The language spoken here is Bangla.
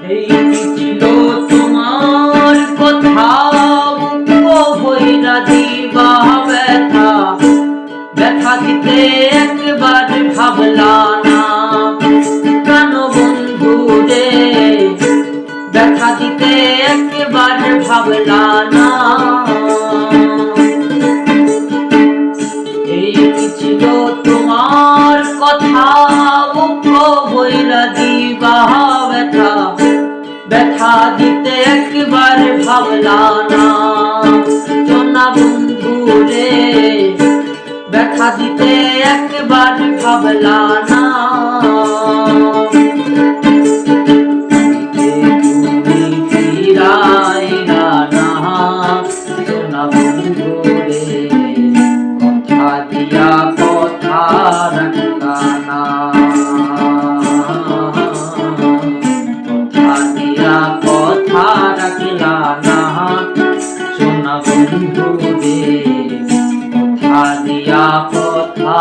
এই ছিল তোমার কথা, বইরা দিবা ব্যথা, ব্যথা দিতে একবার ভাবলা না কেন বন্ধু রে, ব্যথা দিতে একবার ভাবলা না। এই ছিল তোমার কথা, বইরা দিবা ব্যথা, ব্যথা দিতে একবার ভাবলা না সোনা বন্ধু রে, ব্যথা দিতে একবার ভাবলা না। তুমি ফিরাইলা না সোনা বন্ধু রে, কথা দিয়া কথা রাখলা না, কথা দিয়া কথা রাখলা না সোনা বন্ধু রে, কথা দিয়া কথা